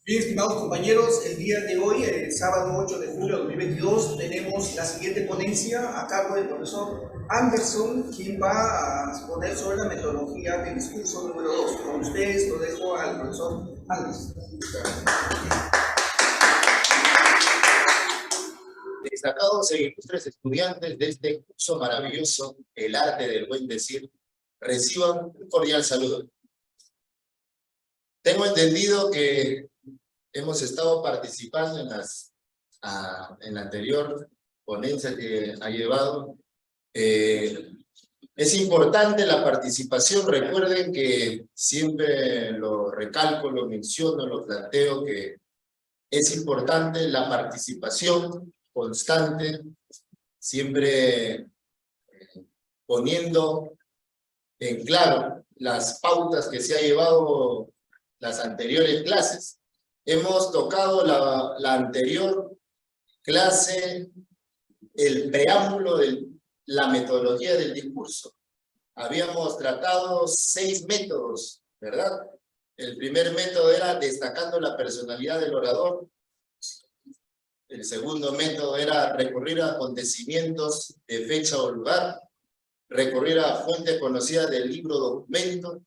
Bien, estimados compañeros, el día de hoy, el sábado 8 de julio de 2022, tenemos la siguiente ponencia a cargo del profesor Anderson, quien va a exponer sobre la metodología del discurso número 2. Con ustedes lo dejo al profesor Anderson. Destacados e ilustres estudiantes de este curso maravilloso, El arte del buen decir, reciban un cordial saludo. Tengo entendido que hemos estado participando en la anterior ponencia que ha llevado. Es importante la participación. Recuerden que siempre lo recalco, lo menciono, lo planteo, que es importante la participación constante, siempre poniendo en claro las pautas que se ha llevado las anteriores clases. Hemos tocado la anterior clase, el preámbulo de la metodología del discurso. Habíamos tratado 6 métodos, ¿verdad? El primer método era destacando la personalidad del orador. El segundo método era recurrir a acontecimientos de fecha o lugar, recurrir a fuentes conocidas del libro o documento,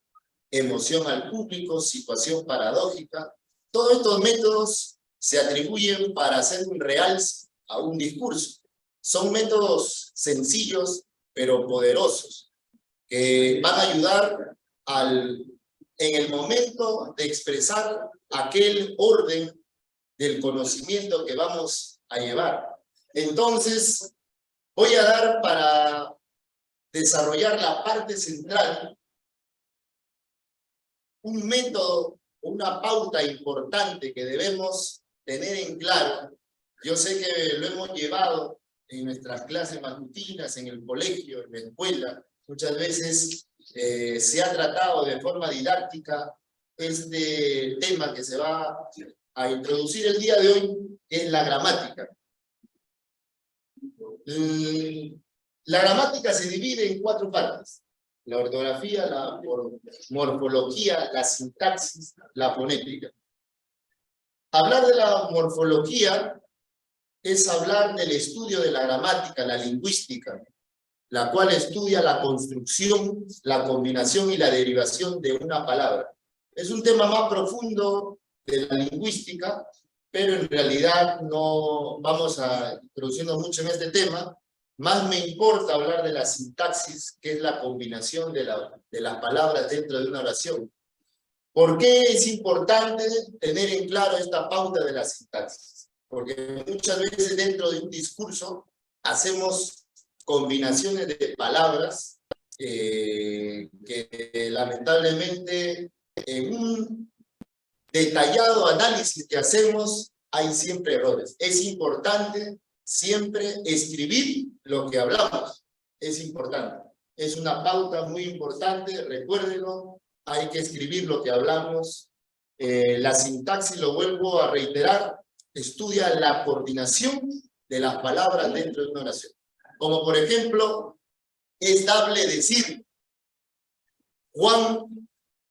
emoción al público, situación paradójica. Todos estos métodos se atribuyen para hacer un realce a un discurso. Son métodos sencillos, pero poderosos, que van a ayudar en el momento de expresar aquel orden del conocimiento que vamos a llevar. Entonces, voy a dar para desarrollar la parte central un método, una pauta importante que debemos tener en claro. Yo sé que lo hemos llevado en nuestras clases matutinas, en el colegio, en la escuela. Muchas veces se ha tratado de forma didáctica este tema que se va a introducir el día de hoy, que es la gramática. La gramática se divide en 4 partes: la ortografía, la morfología, la sintaxis, la fonética. Hablar de la morfología es hablar del estudio de la gramática, la lingüística, la cual estudia la construcción, la combinación y la derivación de una palabra. Es un tema más profundo de la lingüística, pero en realidad no vamos a introducirnos mucho en este tema. Más me importa hablar de la sintaxis, que es la combinación de las palabras dentro de una oración. ¿Por qué es importante tener en claro esta pauta de la sintaxis? Porque muchas veces dentro de un discurso hacemos combinaciones de palabras que lamentablemente en un detallado análisis que hacemos hay siempre errores. Es importante siempre escribir lo que hablamos. Es importante. Es una pauta muy importante, recuérdenlo. Hay que escribir lo que hablamos. La sintaxis, lo vuelvo a reiterar, estudia la coordinación de las palabras dentro de una oración. Como por ejemplo, es dable decir Juan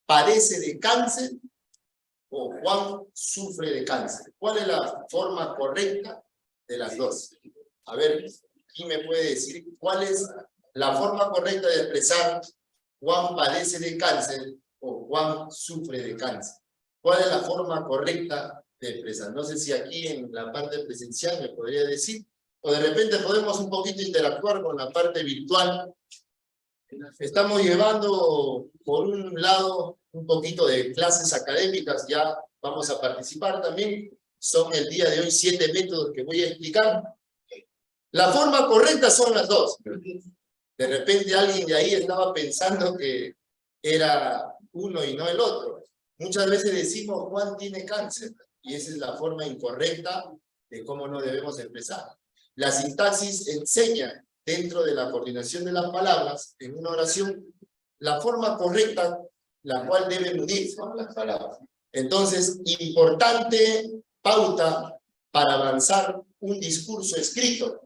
padece de cáncer o Juan sufre de cáncer. ¿Cuál es la forma correcta de las dos? A ver, ¿quién me puede decir cuál es la forma correcta de expresar Juan padece de cáncer o Juan sufre de cáncer? ¿Cuál es la forma correcta de expresar? No sé si aquí en la parte presencial me podría decir, o de repente podemos un poquito interactuar con la parte virtual. Estamos llevando, por un lado, un poquito de clases académicas, ya vamos a participar también. Son el día de hoy 7 métodos que voy a explicar. La forma correcta son las dos. De repente alguien de ahí estaba pensando que era uno y no el otro. Muchas veces decimos Juan tiene cáncer, y esa es la forma incorrecta de cómo no debemos expresar. La sintaxis enseña, dentro de la coordinación de las palabras, en una oración, la forma correcta, la cual deben unirse las palabras. Entonces, importante pauta para avanzar un discurso escrito.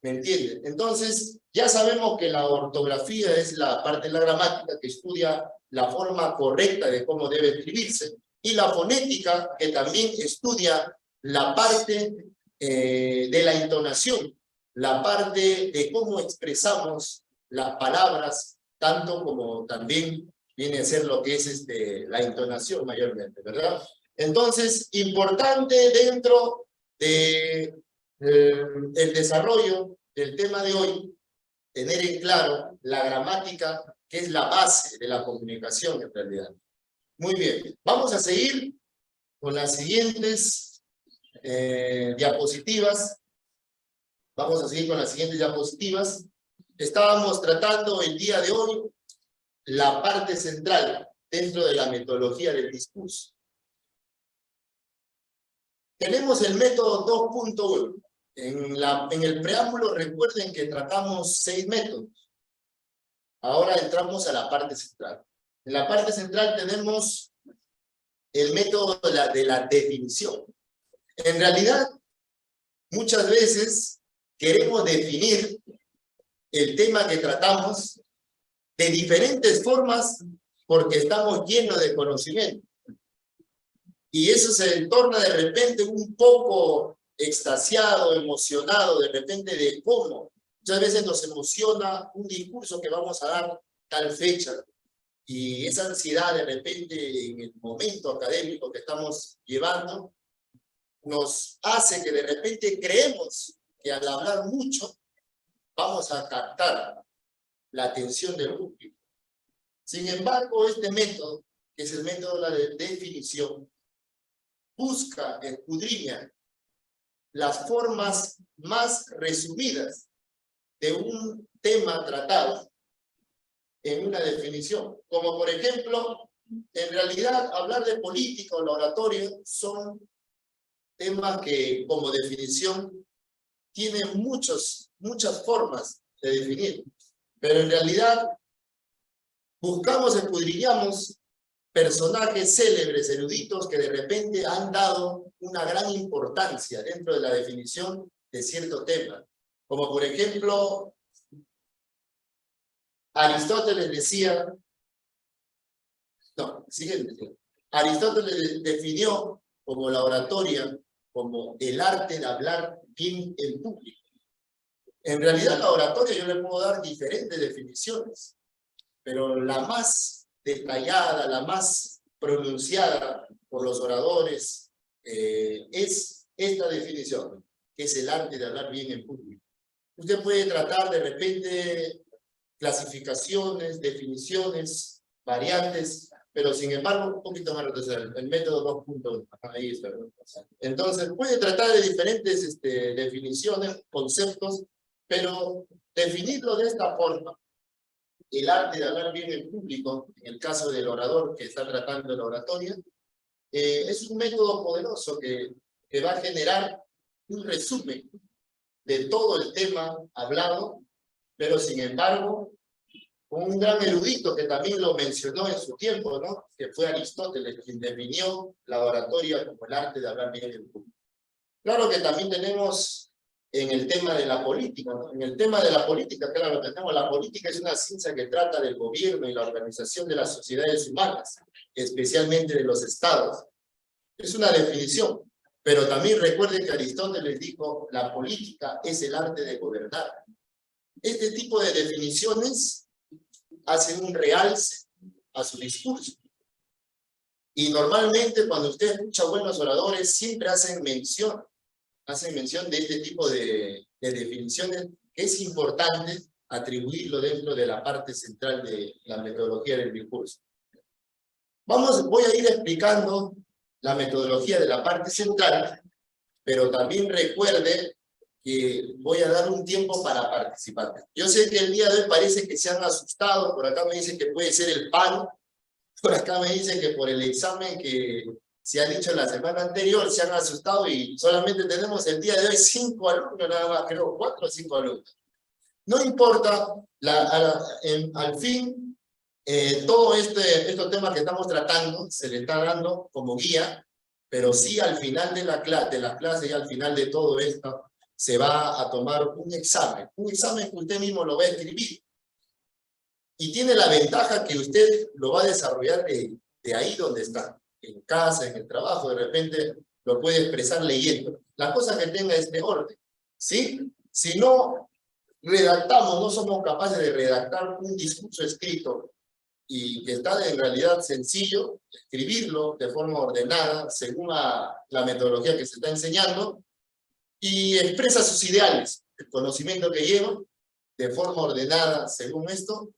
¿Me entiende? Entonces, ya sabemos que la ortografía es la parte de la gramática que estudia la forma correcta de cómo debe escribirse. y la fonética, que también estudia la parte de la entonación, la parte de cómo expresamos las palabras, tanto como también viene a ser lo que es la entonación mayormente, ¿verdad? Entonces, importante dentro de el desarrollo del tema de hoy, tener en claro la gramática, que es la base de la comunicación en realidad. Muy bien, vamos a seguir con las siguientes diapositivas. Vamos a seguir con las siguientes diapositivas. Estábamos tratando el día de hoy la parte central dentro de la metodología del discurso. Tenemos el método 2.1. En el preámbulo recuerden que tratamos 6 métodos. Ahora entramos a la parte central. En la parte central tenemos el método de la definición. En realidad, muchas veces queremos definir el tema que tratamos de diferentes formas porque estamos llenos de conocimiento. Y eso se torna de repente un poco extasiado, emocionado, de repente de cómo. Muchas veces nos emociona un discurso que vamos a dar tal fecha. Y esa ansiedad de repente en el momento académico que estamos llevando nos hace que de repente creemos que al hablar mucho vamos a captar la atención del público. Sin embargo, este método, que es el método de la definición, busca, escudriña las formas más resumidas de un tema tratado en una definición. Como por ejemplo, en realidad hablar de política o la oratoria son temas que como definición tienen muchas formas de definir. Pero en realidad buscamos, escudriñamos personajes célebres, eruditos, que de repente han dado una gran importancia dentro de la definición de cierto tema. Como por ejemplo, Aristóteles decía, Aristóteles definió como la oratoria, como el arte de hablar bien en público. En realidad la oratoria yo le puedo dar diferentes definiciones, pero la más detallada, la más pronunciada por los oradores es esta definición, que es el arte de hablar bien en público. Usted puede tratar de repente clasificaciones, definiciones, variantes, pero sin embargo, un poquito más retrasado, el método 2.1, ahí está. Entonces, puede tratar de diferentes definiciones, conceptos, pero definirlo de esta forma, el arte de hablar bien en público, en el caso del orador que está tratando la oratoria, es un método poderoso que va a generar un resumen de todo el tema hablado, pero sin embargo, un gran erudito que también lo mencionó en su tiempo, ¿no? Que fue Aristóteles, quien definió la oratoria como el arte de hablar bien en público. Claro que también tenemos en el tema de la política, ¿no? En el tema de la política, claro, tenemos la política es una ciencia que trata del gobierno y la organización de las sociedades humanas, especialmente de los estados. Es una definición, pero también recuerden que Aristóteles dijo, la política es el arte de gobernar. Este tipo de definiciones hacen un realce a su discurso. Y normalmente cuando usted escucha buenos oradores, siempre hacen mención de este tipo de definiciones, que es importante atribuirlo dentro de la parte central de la metodología del discurso. Voy a ir explicando la metodología de la parte central, pero también recuerde que voy a dar un tiempo para participar. Yo sé que el día de hoy parece que se han asustado, por acá me dicen que puede ser el paro, por acá me dicen que por el examen que se ha dicho la semana anterior se han asustado y solamente tenemos el día de hoy 5 alumnos nada más, creo 4 o 5 alumnos. No importa, al fin, todo estos temas que estamos tratando se le está dando como guía, pero sí al final de las clases y al final de todo esto se va a tomar un examen que usted mismo lo va a escribir. Y tiene la ventaja que usted lo va a desarrollar de ahí donde está. en casa, en el trabajo, de repente lo puede expresar leyendo. La cosa que tenga este orden, ¿sí? Si no redactamos, no somos capaces de redactar un discurso escrito y que está en realidad sencillo, escribirlo de forma ordenada, según la metodología que se está enseñando, y expresa sus ideales, el conocimiento que lleva, de forma ordenada, según esto,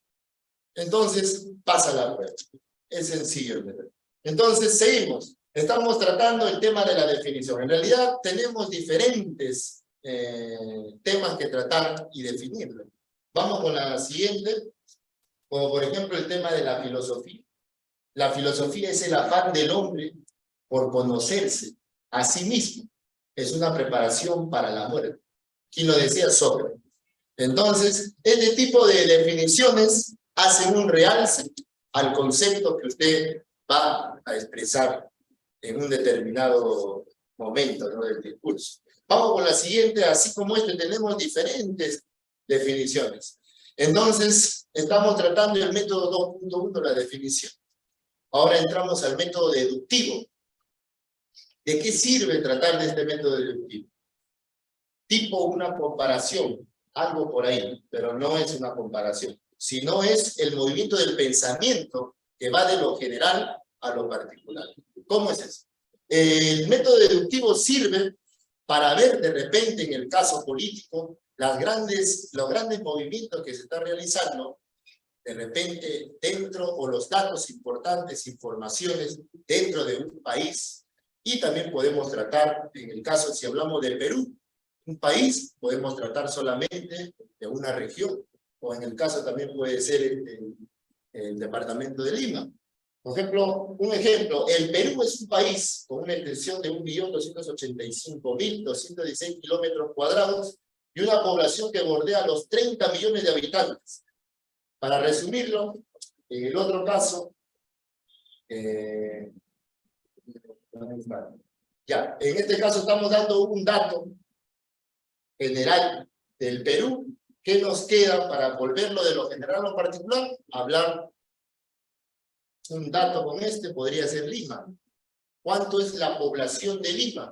entonces pasa la prueba. Es sencillo, ¿verdad? Entonces, seguimos. Estamos tratando el tema de la definición. En realidad, tenemos diferentes temas que tratar y definir. Vamos con la siguiente, como por ejemplo el tema de la filosofía. La filosofía es el afán del hombre por conocerse a sí mismo. Es una preparación para la muerte. Quien lo decía, Sócrates. Entonces, este tipo de definiciones hacen un realce al concepto que usted va a expresar en un determinado momento, ¿no?, del discurso. Vamos con la siguiente. Así como tenemos diferentes definiciones. Entonces, estamos tratando el método 2.1, la definición. Ahora entramos al método deductivo. ¿De qué sirve tratar de este método deductivo? Tipo una comparación, algo por ahí, pero no es una comparación, sino es el movimiento del pensamiento que va de lo general a lo particular. ¿Cómo es eso? El método deductivo sirve para ver de repente en el caso político los grandes movimientos que se están realizando de repente dentro, o los datos importantes, informaciones dentro de un país. Y también podemos tratar, en el caso si hablamos de Perú, un país, podemos tratar solamente de una región, o en el caso también puede ser el departamento de Lima. Por ejemplo, el Perú es un país con una extensión de 1.285.216 kilómetros cuadrados y una población que bordea los 30 millones de habitantes. Para resumirlo, en el otro caso, en este caso estamos dando un dato general del Perú. ¿Qué nos queda para volverlo de lo general a lo particular? Hablar un dato con podría ser Lima. ¿Cuánto es la población de Lima?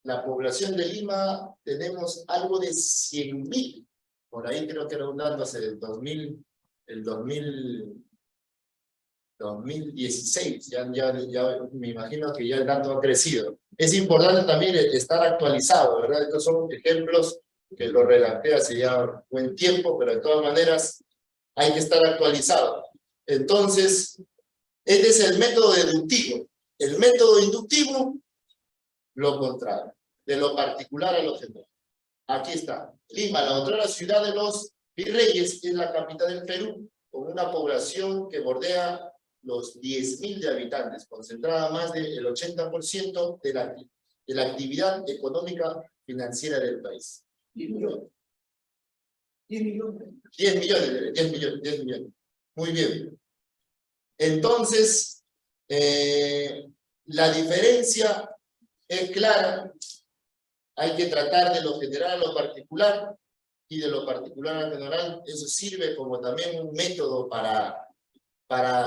La población de Lima tenemos algo de 100.000. Por ahí creo que rondando hacia el 2016. Ya me imagino que ya el dato ha crecido. Es importante también estar actualizado, ¿verdad? Estos son ejemplos que lo redacté hace ya buen tiempo, pero de todas maneras hay que estar actualizado. Entonces, este es el método deductivo. El método inductivo, lo contrario, de lo particular a lo general. Aquí está. Lima, la otra ciudad de los virreyes, es la capital del Perú, con una población que bordea los 10.000 de habitantes, concentrada más del 80% de la actividad económica financiera del país. 10 millones. 10 millones. 10 millones. Muy bien. Entonces, la diferencia es clara. Hay que tratar de lo general a lo particular y de lo particular a lo general. Eso sirve como también un método para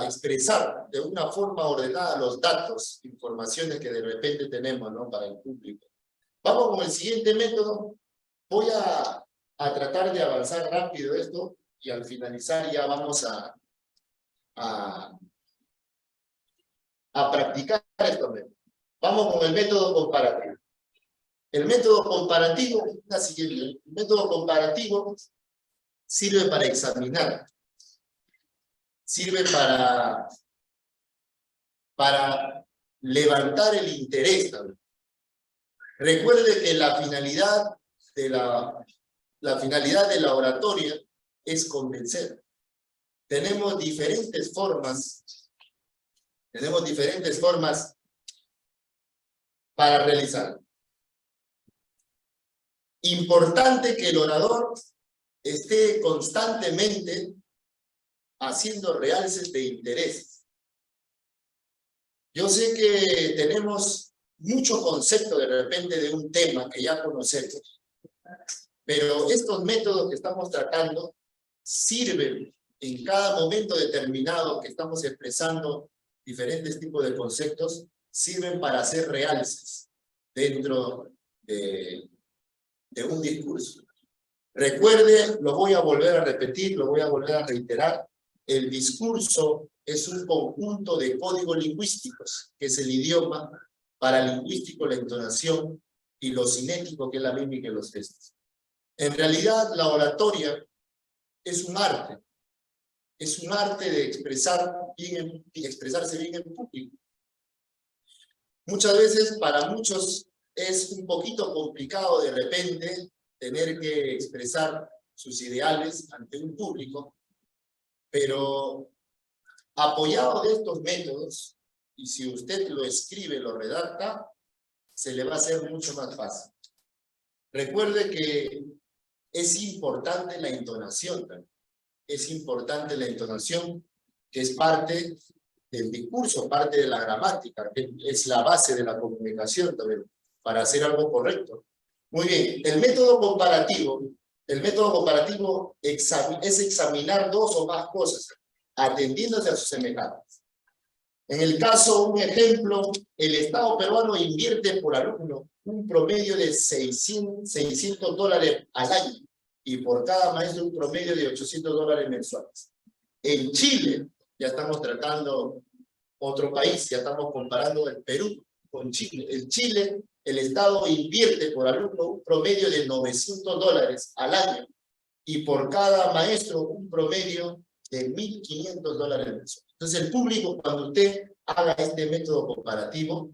expresar de una forma ordenada los datos, informaciones que de repente tenemos, ¿no?, para el público. Vamos con el siguiente método. Voy a tratar de avanzar rápido esto y al finalizar ya vamos a practicar esto. Vamos con el método comparativo. El método comparativo, el método comparativo sirve para examinar, sirve para levantar el interés también. Recuerde que la finalidad de la oratoria es convencer. Tenemos diferentes formas para realizarlo. Importante que el orador esté constantemente haciendo realces de interés. Yo sé que tenemos mucho concepto de repente de un tema que ya conocemos, pero estos métodos que estamos tratando sirven en cada momento determinado que estamos expresando diferentes tipos de conceptos sirven para hacer realces dentro de un discurso. Recuerde, lo voy a volver a repetir, lo voy a volver a reiterar, el discurso es un conjunto de códigos lingüísticos, que es el idioma, paralingüístico, la entonación, y lo cinético, que es la mímica y los gestos. En realidad, la oratoria es un arte de expresarse bien en público. Muchas veces, para muchos, es un poquito complicado de repente tener que expresar sus ideales ante un público, pero apoyado de estos métodos, y si usted lo escribe, lo redacta, se le va a hacer mucho más fácil. Recuerde que es importante la entonación también. Es importante la entonación, que es parte del discurso, parte de la gramática, que es la base de la comunicación también, para hacer algo correcto. Muy bien, el método comparativo es examinar dos o más cosas, atendiéndose a sus semejantes. En el caso, un ejemplo, el Estado peruano invierte por alumno un promedio de $600 al año, y por cada maestro un promedio de $800 mensuales. En Chile, ya estamos tratando otro país, ya estamos comparando el Perú con Chile. En Chile, el Estado invierte por alumno un promedio de $900 al año, y por cada maestro un promedio de $1.500 mensuales. Entonces, el público, cuando usted haga este método comparativo,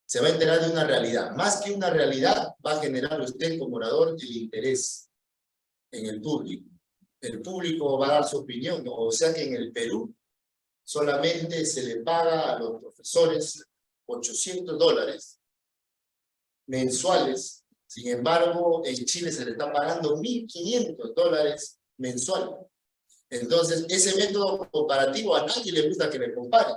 se va a enterar de una realidad. Más que una realidad, va a generar usted como orador el interés en el público. El público va a dar su opinión, ¿no? O sea que en el Perú solamente se le paga a los profesores $800 mensuales. Sin embargo, en Chile se le está pagando $1.500 mensuales. Entonces, ese método comparativo a nadie le gusta que le compare.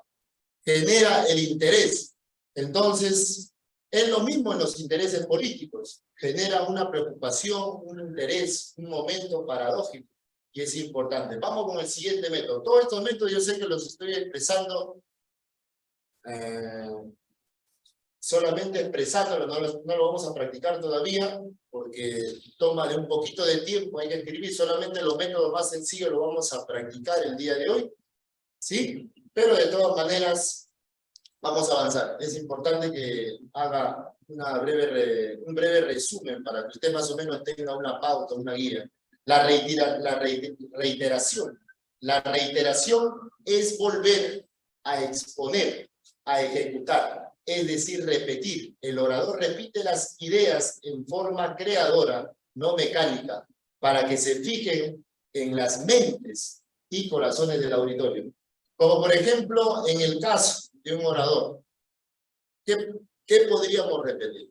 Genera el interés. Entonces, es lo mismo en los intereses políticos. Genera una preocupación, un interés, un momento paradójico, y es importante. Vamos con el siguiente método. Todos estos métodos yo sé que los estoy expresando, solamente expresándolo, no lo vamos a practicar todavía, porque toma de un poquito de tiempo, hay que escribir solamente los métodos más sencillos, lo vamos a practicar el día de hoy, ¿sí? Pero de todas maneras, vamos a avanzar. Es importante que haga un breve resumen para que usted más o menos tenga una pauta, una guía. La reiteración. La reiteración es volver a exponer, a ejecutar, es decir, repetir. El orador repite las ideas en forma creadora, no mecánica, para que se fijen en las mentes y corazones del auditorio. Como por ejemplo, en el caso de un orador, ¿qué podríamos repetir?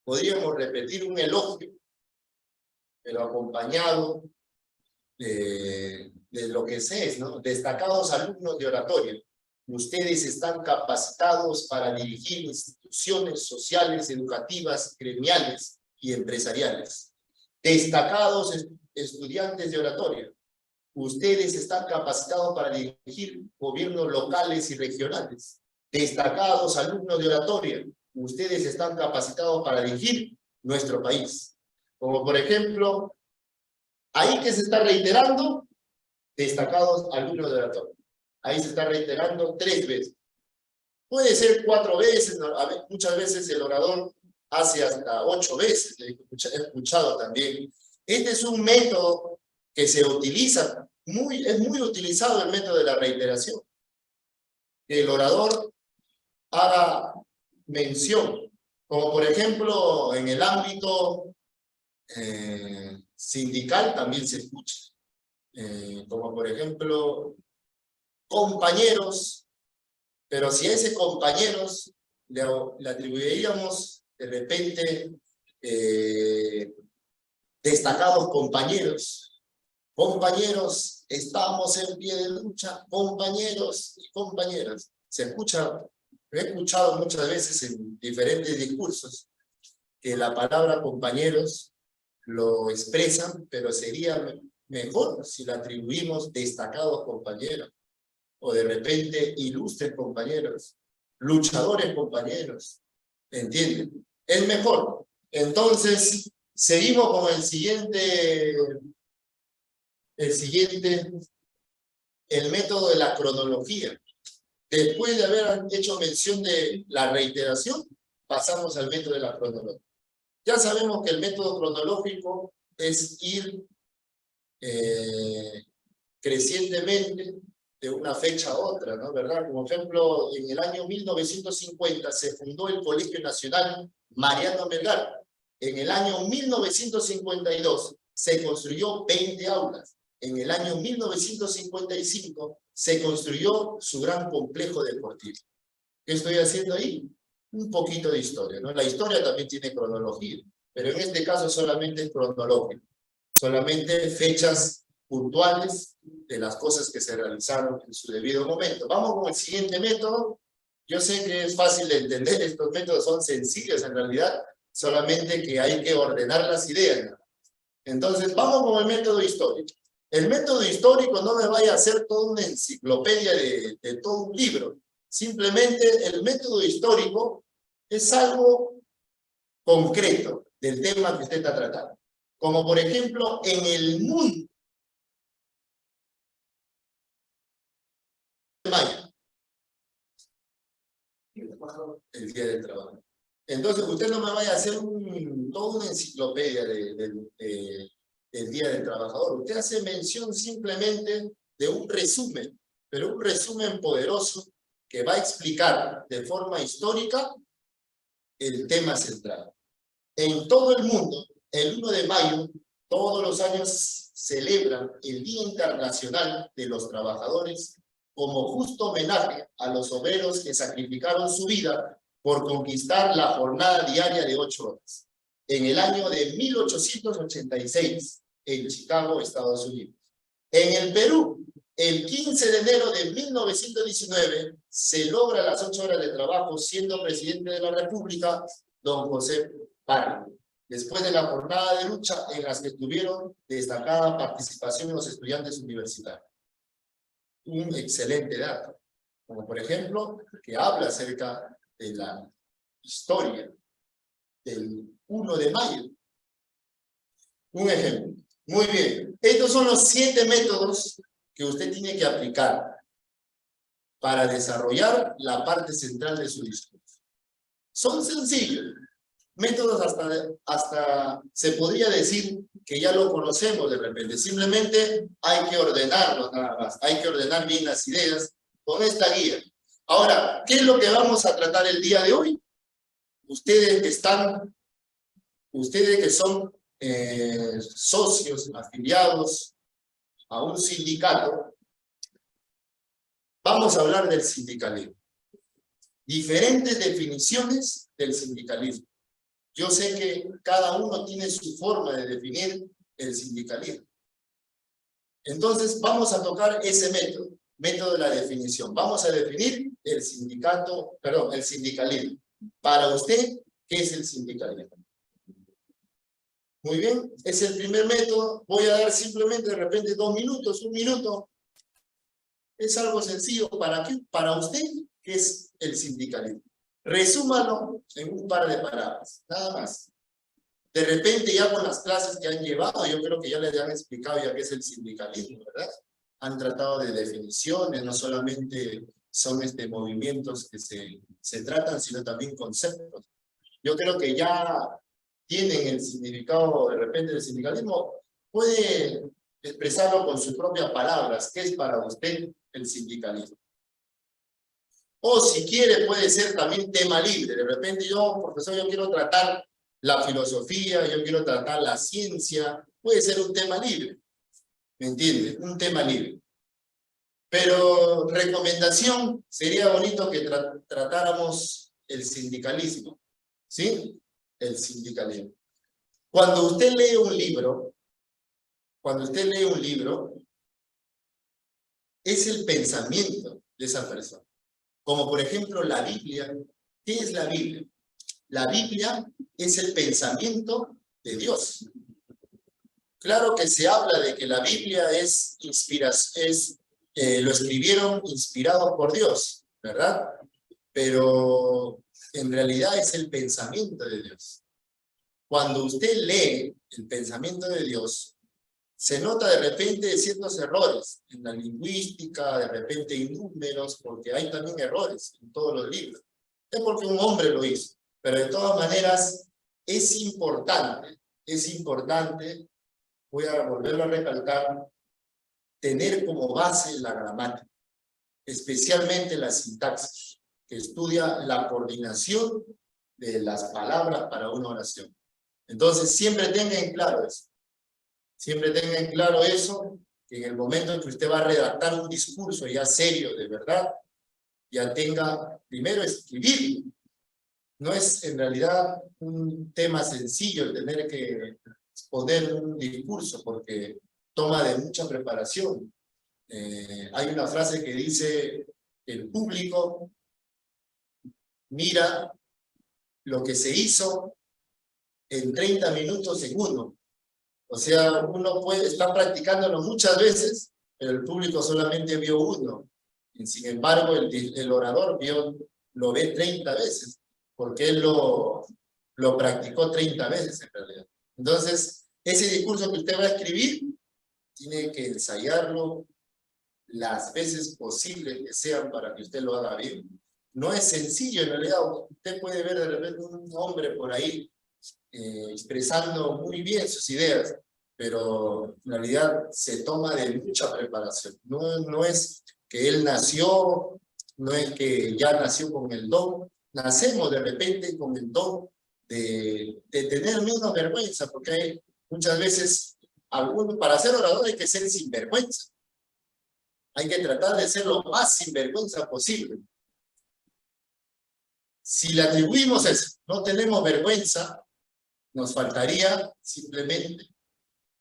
Podríamos repetir un elogio, pero acompañado de lo que es, ¿no? Destacados alumnos de oratoria. Ustedes están capacitados para dirigir instituciones sociales, educativas, gremiales y empresariales. Destacados estudiantes de oratoria. Ustedes están capacitados para dirigir gobiernos locales y regionales. Destacados alumnos de oratoria. Ustedes están capacitados para dirigir nuestro país. Como por ejemplo, ahí que se está reiterando, destacados alumnos de oratoria. Ahí se está reiterando 3 veces. Puede ser 4 veces, muchas veces el orador hace hasta 8 veces, he escuchado también. Este es un método que se utiliza, es muy utilizado el método de la reiteración. Que el orador haga mención, como por ejemplo en el ámbito sindical también se escucha, como por ejemplo compañeros, pero si a ese compañeros le atribuiríamos de repente destacados compañeros, estamos en pie de lucha, compañeros y compañeras. Se escucha, he escuchado muchas veces en diferentes discursos que la palabra compañeros lo expresan, pero sería mejor si le atribuimos destacados compañeros o de repente ilustres compañeros, luchadores compañeros, ¿entienden? Es mejor. Entonces, seguimos con el siguiente, el método de la cronología. Después de haber hecho mención de la reiteración, pasamos al método de la cronología. Ya sabemos que el método cronológico es ir crecientemente de una fecha a otra, ¿no? ¿Verdad? Como ejemplo, en el año 1950 se fundó el Colegio Nacional Mariano Melgar. En el año 1952 se construyó 20 aulas. En el año 1955 se construyó su gran complejo deportivo. ¿Qué estoy haciendo ahí? Un poquito de historia, ¿no? La historia también tiene cronología, pero en este caso solamente es cronológico. Solamente fechas puntuales de las cosas que se realizaron en su debido momento. Vamos con el siguiente método. Yo sé que es fácil de entender, estos métodos son sencillos en realidad, solamente que hay que ordenar las ideas, ¿no? Entonces, vamos con el método histórico. El método histórico no me vaya a hacer toda una enciclopedia de todo un libro. Simplemente el método histórico es algo concreto del tema que usted está tratando. Como por ejemplo, en el mundo de mayo, el Día del Trabajo. Entonces, usted no me vaya a hacer toda una enciclopedia del Día del Trabajador. Usted hace mención simplemente de un resumen, pero un resumen poderoso que va a explicar de forma histórica el tema central. En todo el mundo, el 1 de mayo, todos los años celebran el Día Internacional de los Trabajadores como justo homenaje a los obreros que sacrificaron su vida por conquistar la jornada diaria de 8 horas. En el año de 1886, en Chicago, Estados Unidos. En el Perú, el 15 de enero de 1919, se logra las 8 horas de trabajo, siendo presidente de la República, don José Parra, después de la jornada de lucha en las que tuvieron destacada participación los estudiantes universitarios. Un excelente dato, como por ejemplo, que habla acerca de la historia del 1 de mayo. Un ejemplo. Muy bien. Estos son los 7 métodos que usted tiene que aplicar para desarrollar la parte central de su discurso. Son sencillos. Métodos hasta se podría decir que ya lo conocemos de repente. Simplemente hay que ordenarlos nada más. Hay que ordenar bien las ideas con esta guía. Ahora, ¿qué es lo que vamos a tratar el día de hoy? Ustedes que son socios, afiliados a un sindicato, vamos a hablar del sindicalismo. Diferentes definiciones del sindicalismo. Yo sé que cada uno tiene su forma de definir el sindicalismo. Entonces, vamos a tocar ese método de la definición. Vamos a definir el sindicalismo. Para usted, ¿qué es el sindicalismo? Muy bien, es el primer método. Voy a dar simplemente de repente 2 minutos, 1 minuto. Es algo sencillo. ¿Para qué? Para usted, ¿qué es el sindicalismo? Resúmalo en un par de palabras, nada más. De repente ya con las clases que han llevado, yo creo que ya les han explicado ya qué es el sindicalismo, ¿verdad? Han tratado de definiciones, no solamente son movimientos que se tratan, sino también conceptos. Yo creo que ya tienen el significado de repente del sindicalismo, puede expresarlo con sus propias palabras. ¿Qué es para usted el sindicalismo? O si quiere, puede ser también tema libre. De repente yo, profesor, yo quiero tratar la filosofía, yo quiero tratar la ciencia. Puede ser un tema libre. ¿Me entiende? Un tema libre. Pero recomendación, sería bonito que tratáramos el sindicalismo. ¿Sí? El sindicalismo. Cuando usted lee un libro, es el pensamiento de esa persona. Como por ejemplo la Biblia. ¿Qué es la Biblia? La Biblia es el pensamiento de Dios. Claro que se habla de que la Biblia es lo escribieron inspirados por Dios, ¿verdad? Pero en realidad es el pensamiento de Dios. Cuando usted lee el pensamiento de Dios, se nota de repente ciertos errores en la lingüística, de repente en números, porque hay también errores en todos los libros. Es porque un hombre lo hizo, pero de todas maneras es importante, voy a volverlo a recalcar, tener como base la gramática, especialmente la sintaxis, que estudia la coordinación de las palabras para una oración. Entonces, siempre tenga en claro eso. Siempre tenga en claro eso, que en el momento en que usted va a redactar un discurso ya serio, de verdad, ya tenga primero escribirlo. No es en realidad un tema sencillo el tener que exponer un discurso, porque toma de mucha preparación. Hay una frase que dice, el público mira lo que se hizo en 30 minutos en uno. O sea, uno puede estar practicándolo muchas veces, pero el público solamente vio uno. Y sin embargo, el orador lo ve 30 veces, porque él lo practicó 30 veces en realidad. Entonces, ese discurso que usted va a escribir, tiene que ensayarlo las veces posibles que sean para que usted lo haga bien. No es sencillo en realidad. Usted puede ver de repente un hombre por ahí expresando muy bien sus ideas, pero en realidad se toma de mucha preparación. No es que él nació, no es que ya nació con el don. Nacemos de repente con el don de tener menos vergüenza, porque hay muchas veces, para ser orador hay que ser sinvergüenza. Hay que tratar de ser lo más sinvergüenza posible. Si le atribuimos eso, no tenemos vergüenza, nos faltaría simplemente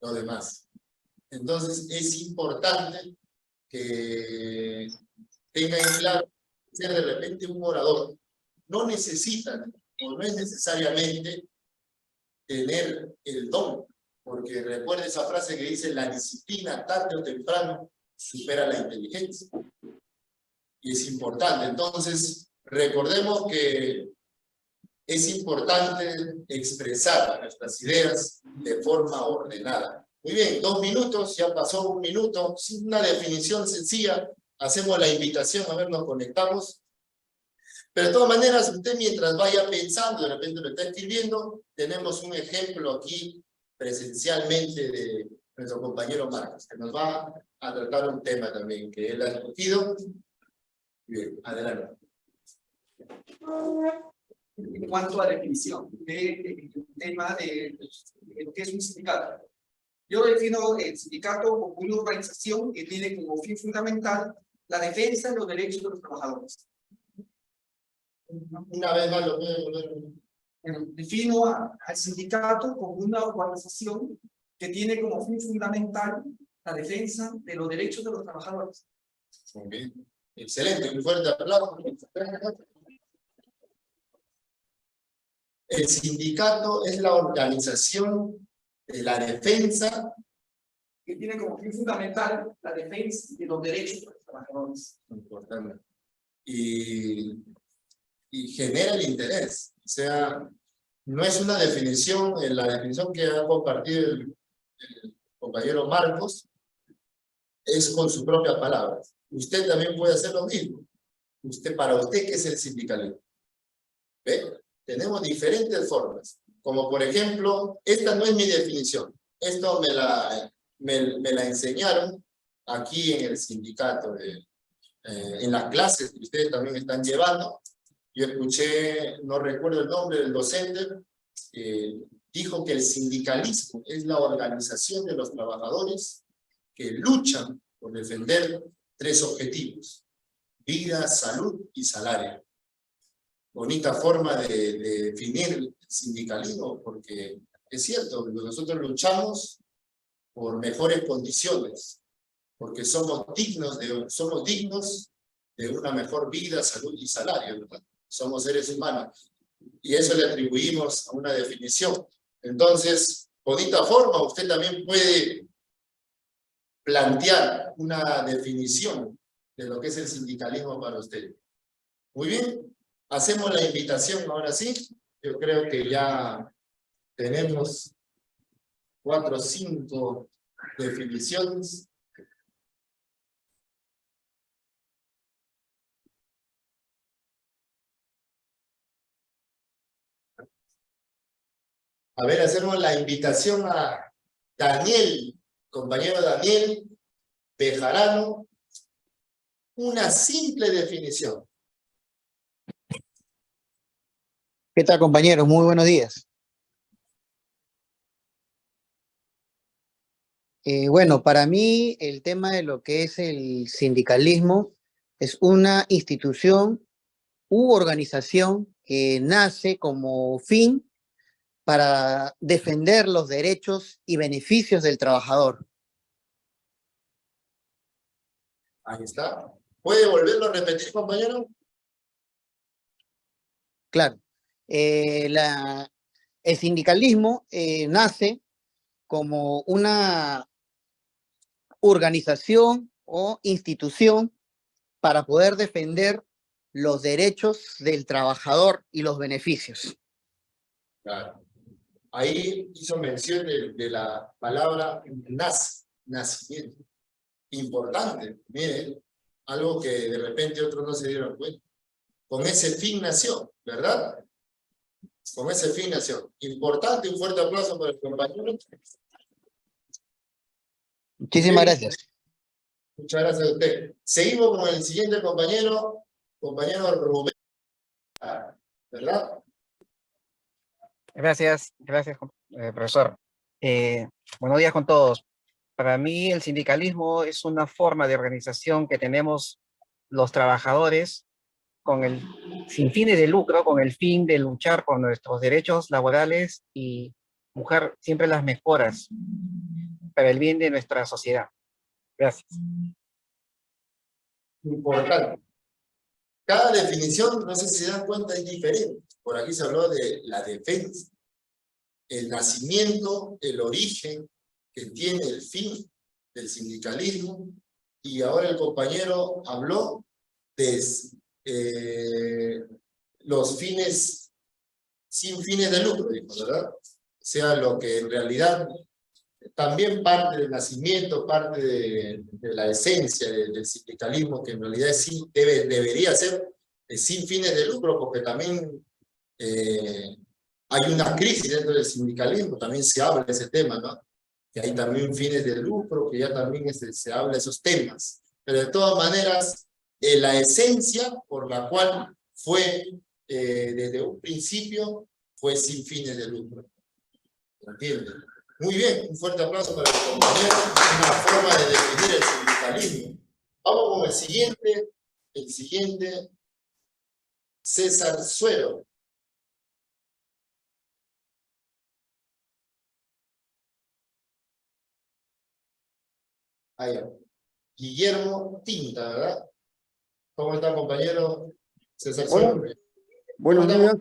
lo demás. Entonces es importante que tenga en claro ser de repente un orador. No necesitan o no es necesariamente tener el don, porque recuerda esa frase que dice, la disciplina tarde o temprano supera la inteligencia. Y es importante. Entonces, recordemos que es importante expresar nuestras ideas de forma ordenada. Muy bien, 2 minutos, ya pasó 1 minuto, sin una definición sencilla, hacemos la invitación, a ver, nos conectamos. Pero de todas maneras, usted mientras vaya pensando, de repente lo está escribiendo, tenemos un ejemplo aquí presencialmente de nuestro compañero Marcos, que nos va a tratar un tema también que él ha escogido. Bien, adelante. En cuanto a definición del tema de lo que es un sindicato, yo defino el sindicato como una organización que tiene como fin fundamental la defensa de los derechos de los trabajadores. Una vez más lo pueden volver. Defino al sindicato como una organización que tiene como fin fundamental la defensa de los derechos de los trabajadores. Muy bien. Excelente, un fuerte aplauso. El sindicato es la organización de la defensa que tiene como fin fundamental la defensa de los derechos de los trabajadores. Importante. Y genera el interés. O sea, no es una definición, la definición que ha compartido el compañero Marcos, es con sus propias palabras. Usted también puede hacer lo mismo. Para usted, ¿qué es el sindicalismo? ¿Ve? Tenemos diferentes formas. Como por ejemplo, esta no es mi definición. Esto me la enseñaron aquí en el sindicato, en las clases que ustedes también están llevando. Yo escuché, no recuerdo el nombre del docente, dijo que el sindicalismo es la organización de los trabajadores que luchan por defender 3 objetivos: vida, salud y salario. Bonita forma de definir el sindicalismo, porque es cierto, nosotros luchamos por mejores condiciones, porque somos dignos de una mejor vida, salud y salario, ¿verdad? Somos seres humanos, y eso le atribuimos a una definición. Entonces, bonita forma, usted también puede plantear una definición de lo que es el sindicalismo para usted. Muy bien, hacemos la invitación ahora sí. Yo creo que ya tenemos 4 o 5 definiciones. A ver, hacemos la invitación a Daniel, compañero Daniel Bejarano, una simple definición. ¿Qué tal, compañeros? Muy buenos días. Bueno, para mí el tema de lo que es el sindicalismo es una institución u organización que nace como fin para defender los derechos y beneficios del trabajador. Ahí está. ¿Puede volverlo a repetir, compañero? Claro, el sindicalismo nace como una organización o institución para poder defender los derechos del trabajador y los beneficios. Claro. Ahí hizo mención de la palabra nacimiento. Importante, miren, algo que de repente otros no se dieron cuenta. Con ese fin nació, ¿verdad? Con ese fin nació. Importante, un fuerte aplauso para el compañero. Muchísimas gracias. Muchas gracias a usted. Seguimos con el siguiente compañero Rubén, ¿verdad? Gracias, profesor. Buenos días con todos. Para mí el sindicalismo es una forma de organización que tenemos los trabajadores sin fines de lucro, con el fin de luchar por nuestros derechos laborales y buscar siempre las mejoras para el bien de nuestra sociedad. Gracias. Importante. Cada definición, no sé si se dan cuenta, es diferente. Por aquí se habló de la defensa, el nacimiento, el origen que tiene el fin del sindicalismo, y ahora el compañero habló de los fines sin fines de lucro, ¿verdad? O sea, lo que en realidad también parte del nacimiento, parte de la esencia del sindicalismo, que en realidad debería ser sin fines de lucro, porque también hay una crisis dentro del sindicalismo, también se habla de ese tema, ¿no? Que hay también fines de lucro, que ya también se habla de esos temas. Pero de todas maneras, la esencia por la cual fue desde un principio, fue sin fines de lucro. ¿Entienden? Muy bien, un fuerte aplauso para el compañero. Una forma de definir el sindicalismo. Vamos con el siguiente, César Suero. Allá. Guillermo Tinta, ¿verdad? ¿Cómo está, compañero César Suero? Buenos días.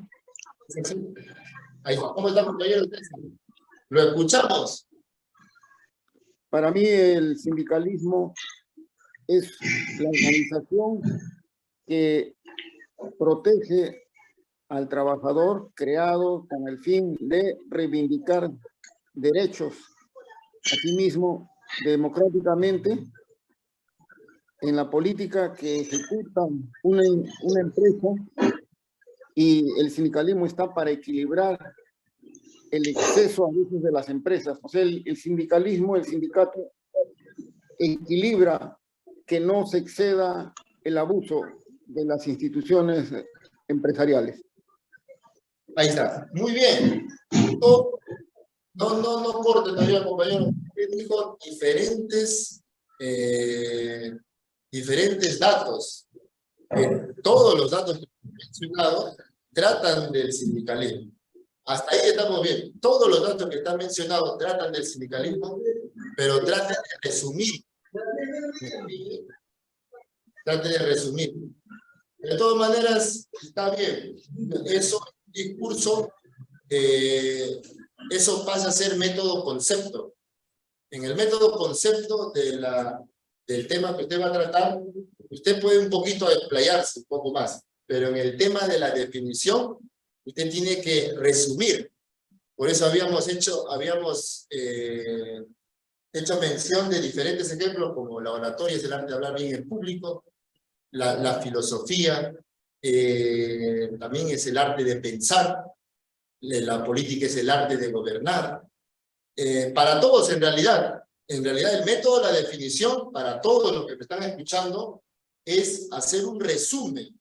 Ahí, ¿cómo está, compañero? ¿Lo escuchamos? Para mí el sindicalismo es la organización que protege al trabajador, creado con el fin de reivindicar derechos. Asimismo, democráticamente, en la política que ejecuta una empresa, y el sindicalismo está para equilibrar el exceso a veces de las empresas. O sea, el sindicalismo, el sindicato, equilibra que no se exceda el abuso de las instituciones empresariales. Ahí está. Muy bien. No corte todavía, compañero. Dijo diferentes datos. Todos los datos que he mencionado tratan del sindicalismo. Hasta ahí estamos bien. Todos los datos que están mencionados tratan del sindicalismo, pero traten de resumir. Traten de resumir. De todas maneras, está bien. Eso, discurso, eso pasa a ser método concepto. En el método concepto del tema que usted va a tratar, usted puede un poquito explayarse un poco más, pero en el tema de la definición, usted tiene que resumir. Por eso habíamos hecho mención de diferentes ejemplos, como la oratoria es el arte de hablar bien en público, la filosofía, también es el arte de pensar, la política es el arte de gobernar. Para todos, en realidad el método de la definición, para todos los que me están escuchando, es hacer un resumen.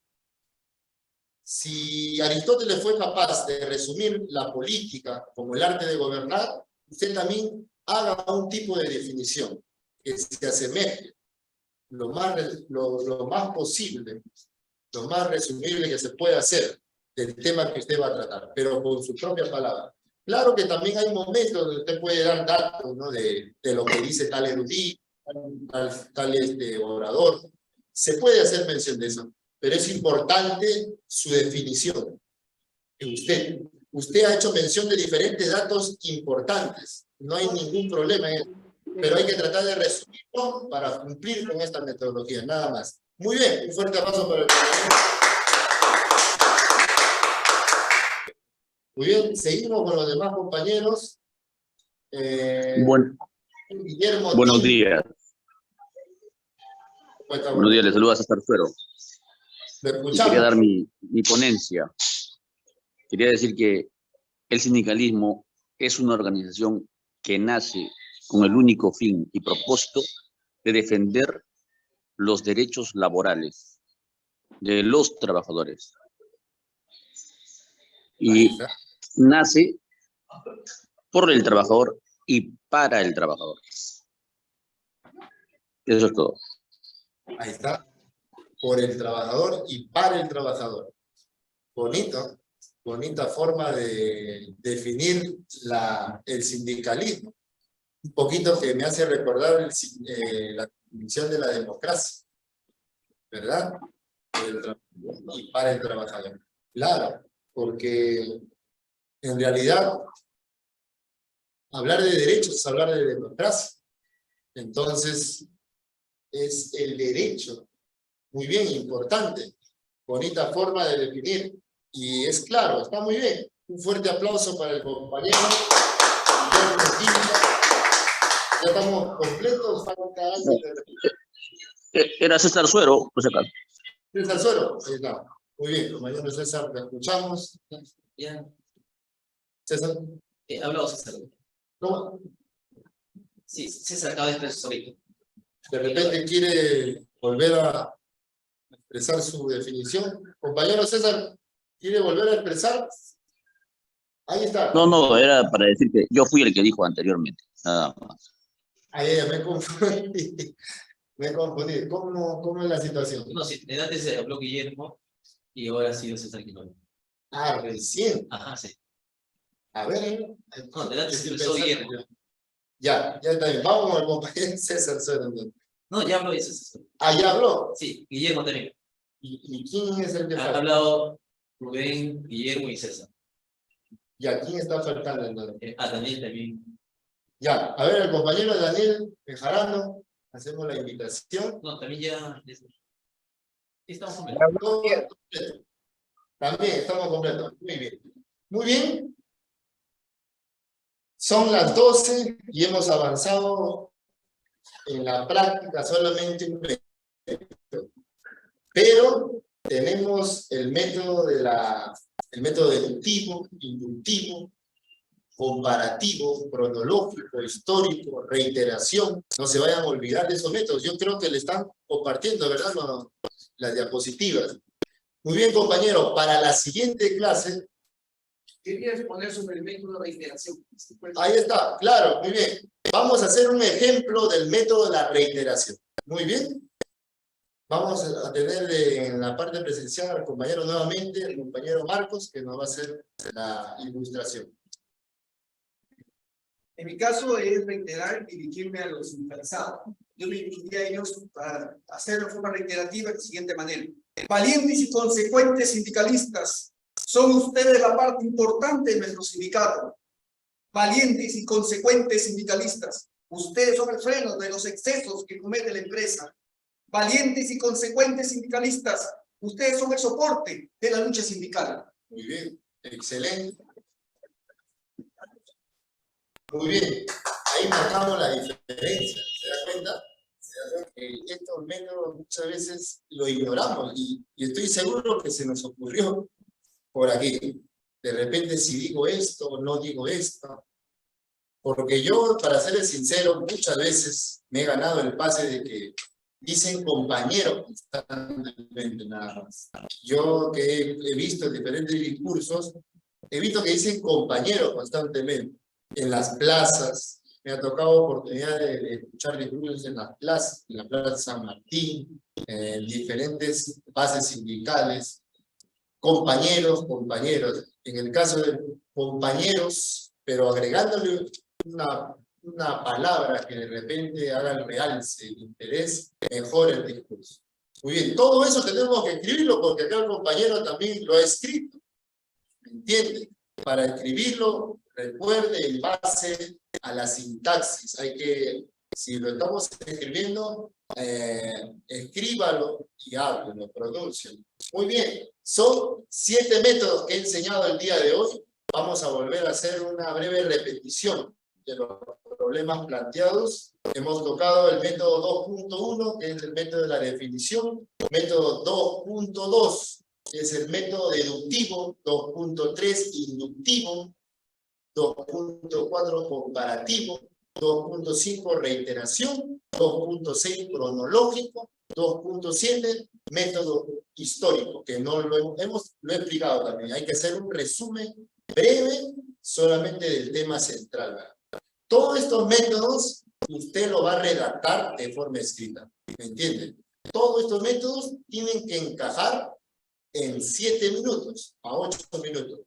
Si Aristóteles fue capaz de resumir la política como el arte de gobernar, usted también haga un tipo de definición que se asemeje lo más posible, lo más resumible que se pueda hacer del tema que usted va a tratar, pero con su propia palabra. Claro que también hay momentos donde usted puede dar datos, ¿no? de lo que dice tal erudito, tal orador. Se puede hacer mención de eso, pero es importante su definición. Usted ha hecho mención de diferentes datos importantes. No hay ningún problema en eso, pero hay que tratar de resumirlo para cumplir con esta metodología, nada más. Muy bien, un fuerte aplauso para el compañero. Muy bien, seguimos con los demás compañeros. Guillermo Buenos Tin. días. Buenos días, les saluda César Suero. Y quería dar mi ponencia. Quería decir que el sindicalismo es una organización que nace con el único fin y propósito de defender los derechos laborales de los trabajadores. Y nace por el trabajador y para el trabajador. Eso es todo. Ahí está. Por el trabajador y para el trabajador. Bonito. Bonita forma de definir el sindicalismo. Un poquito que me hace recordar la definición de la democracia. ¿Verdad? Y para el trabajador. Claro, porque en realidad hablar de derechos es hablar de democracia. Entonces, es el derecho. Muy bien, importante. Bonita forma de definir. Y es claro, está muy bien. Un fuerte aplauso para el compañero. Ya estamos completos. Falta alguien. Era César Suero, por si acaso. César Suero. Ahí está. Muy bien, compañero César, te escuchamos. Bien. César. Hablado César. ¿Cómo? Sí, César acaba de expresar solito. De repente quiere volver a expresar su definición. Compañero César, ¿quiere volver a expresar? Ahí está. No, era para decir que yo fui el que dijo anteriormente, nada más. Ahí me confundí. Me confundí. ¿Cómo es la situación? No, sí, antes habló Guillermo y ahora ha sido César Quinones. Ah, recién. Ajá, sí. A ver. No, de antes empezó Guillermo. Ya está bien. Vamos con el compañero César Suero. No, ya habló César. Ah, ¿ya habló? Sí, Guillermo también. ¿Y quién es el que Ha falta? hablado Rubén, Guillermo y César. Ya, ¿quién está faltando entonces? Daniel también. Ya, a ver, el compañero Daniel Bejarano, hacemos la invitación. No, también ya. Sí, estamos con Todo completo. También estamos completos. Muy bien. Muy bien. Son las 12 y hemos avanzado en la práctica solamente un minuto. Pero tenemos el método deductivo, inductivo, comparativo, cronológico, histórico, reiteración. No se vayan a olvidar de esos métodos. Yo creo que le están compartiendo, ¿verdad? Las diapositivas. Muy bien, compañero. Para la siguiente clase... Quería exponer sobre el método de reiteración. Ahí está, claro, muy bien. Vamos a hacer un ejemplo del método de la reiteración. Muy bien. Vamos a tener en la parte presencial al compañero nuevamente, el compañero Marcos, que nos va a hacer la ilustración. En mi caso es reiterar y dirigirme a los interesados. Yo me dirigiría a ellos para hacerlo de forma reiterativa de la siguiente manera. Valientes y consecuentes sindicalistas, son ustedes la parte importante de nuestro sindicato. Valientes y consecuentes sindicalistas, Ustedes son el freno de los excesos que comete la empresa. Valientes y consecuentes sindicalistas, ustedes son el soporte de la lucha sindical. Muy bien, excelente. Muy bien, ahí marcamos la diferencia, ¿se da cuenta? Estos métodos muchas veces lo ignoramos y estoy seguro que se nos ocurrió por aquí. De repente si digo esto o no digo esto. Porque yo, para serles sincero, muchas veces me he ganado el pase de que dicen compañero constantemente nada más. Yo que he visto diferentes discursos, he visto que dicen compañero constantemente. En las plazas, me ha tocado oportunidad de escuchar discursos en las plazas, en la Plaza San Martín, en diferentes bases sindicales. Compañeros, compañeros. En el caso de compañeros, pero agregándole una palabra que de repente haga el realce, el interés, mejora el discurso. Muy bien, todo eso tenemos que escribirlo porque acá el compañero también lo ha escrito. ¿Me entiende? Para escribirlo, recuerde en base a la sintaxis. Hay que, si lo estamos escribiendo, escríbalo y háblelo, pronúncialo. Muy bien, son 7 métodos que he enseñado el día de hoy. Vamos a volver a hacer una breve repetición de los problemas planteados. Hemos tocado el método 2.1, que es el método de la definición, método 2.2, que es el método deductivo, 2.3 inductivo, 2.4 comparativo, 2.5 reiteración, 2.6 cronológico, 2.7 método histórico, que no lo he explicado también. Hay que hacer un resumen breve solamente del tema central, ¿verdad? Todos estos métodos usted lo va a redactar de forma escrita, ¿me entiende? Todos estos métodos tienen que encajar en 7 minutos a 8 minutos.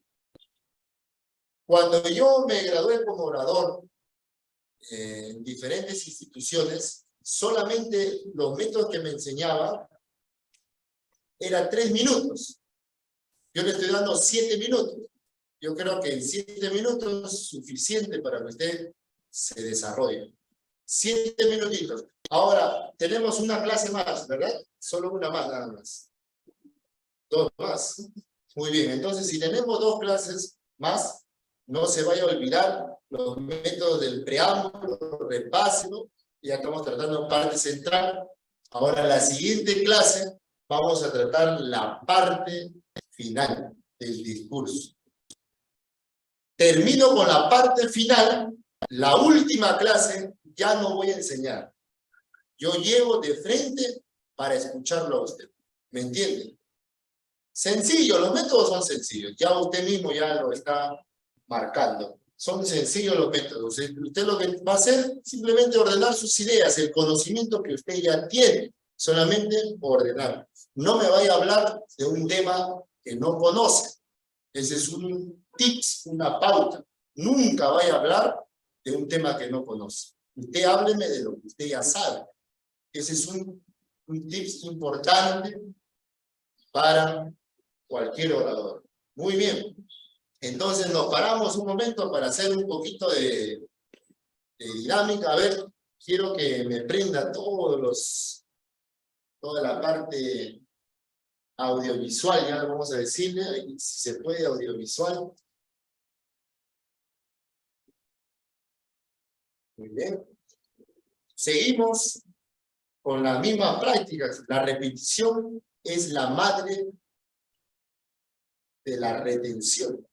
Cuando yo me gradué como orador en diferentes instituciones, solamente los métodos que me enseñaba eran 3 minutos. Yo le estoy dando 7 minutos. Yo creo que en 7 minutos es suficiente para que usted se desarrolle. 7 minutitos. Ahora, tenemos una clase más, ¿verdad? Solo una más, nada más. 2 más. Muy bien, entonces si tenemos 2 clases más, no se vaya a olvidar los métodos del preámbulo, repáselo. Ya estamos tratando parte central. Ahora, la siguiente clase, vamos a tratar la parte final del discurso. Termino con la parte final. La última clase ya no voy a enseñar. Yo llego de frente para escucharlo a usted. ¿Me entiende? Sencillo, los métodos son sencillos. Ya usted mismo ya lo está marcando. Son sencillos los métodos. Usted lo que va a hacer es simplemente ordenar sus ideas, el conocimiento que usted ya tiene. Solamente ordenar. No me vaya a hablar de un tema que no conoce. Ese es un tips, una pauta. Nunca vaya a hablar de un tema que no conoce. Usted hábleme de lo que usted ya sabe. Ese es un tips importante para cualquier orador. Muy bien. Entonces nos paramos un momento para hacer un poquito de dinámica. A ver, quiero que me prenda toda la parte audiovisual, ya vamos a decirle, si se puede audiovisual. Muy bien. Seguimos con las mismas prácticas. La repetición es la madre de la retención.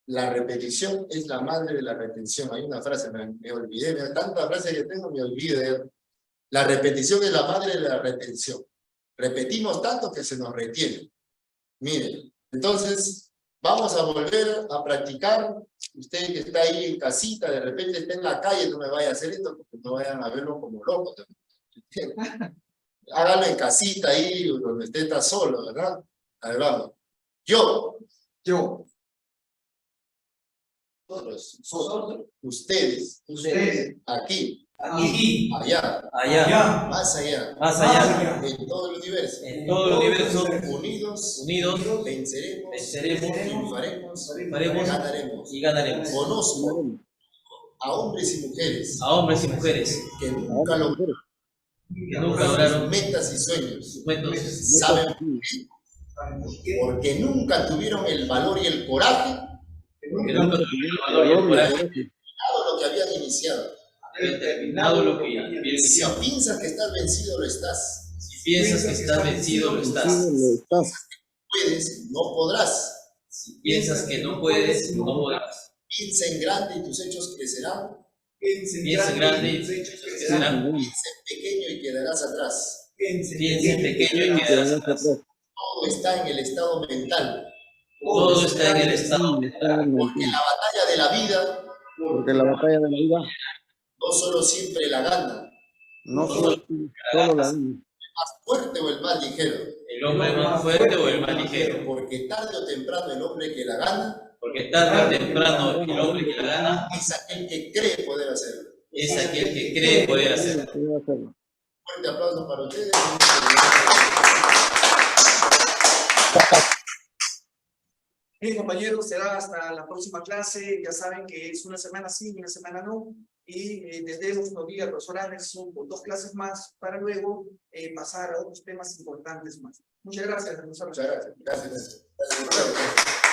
La repetición es la madre de la retención. Hay una frase, me olvidé, de tantas frases que tengo, me olvidé. La repetición es la madre de la retención. Repetimos tanto que se nos retiene. Miren, entonces vamos a volver a practicar. Usted que está ahí en casita, de repente está en la calle, no me vaya a hacer esto, porque no vayan a verlo como loco también. Hágalo en casita ahí, donde usted está solo, ¿verdad? A ver, vamos. Yo. Nosotros. Ustedes. Aquí. Allá. Más allá. En todo el universo. Unidos. Venceremos. Triunfaremos. Ganaremos. Y ganaremos. Conozco. a hombres y mujeres a hombres y mujeres que nunca lograron que nunca lograron metas y sueños. sus metas, ¿Saben por qué? Porque nunca tuvieron el valor y el coraje porque nunca tuvieron el valor y el coraje de todo lo que habían iniciado. de haber terminado lo que habían Si iniciado. piensas que estás vencido, lo estás. Si piensas que estás vencido, lo estás. Puedes, no podrás. Si piensas que no puedes, no podrás. Piensa en grande y tus hechos crecerán. Piensa en grande y tus hechos crecerán. Piensa en pequeño y quedarás atrás. Piensa en pequeño y quedarás atrás. Todo está en el estado mental. Todo está en el estado mental. Porque la batalla de la vida Porque la batalla de la vida no solo siempre la gana no solo la vida. el más fuerte o el más ligero. El hombre más fuerte o el más ligero. Porque tarde o temprano el hombre que la gana Porque tarde o temprano el hombre que la gana es aquel que cree poder hacerlo. es aquel que cree poder hacerlo. Puede hacerlo. Fuerte aplauso para ustedes. Bien, compañeros, será hasta la próxima clase. Ya saben que es una semana sí, una semana no. Y desde los días, profesor Anderson, por 2 clases más para luego pasar a otros temas importantes más. Muchas gracias, profesor. Muchas gracias. Gracias. Gracias.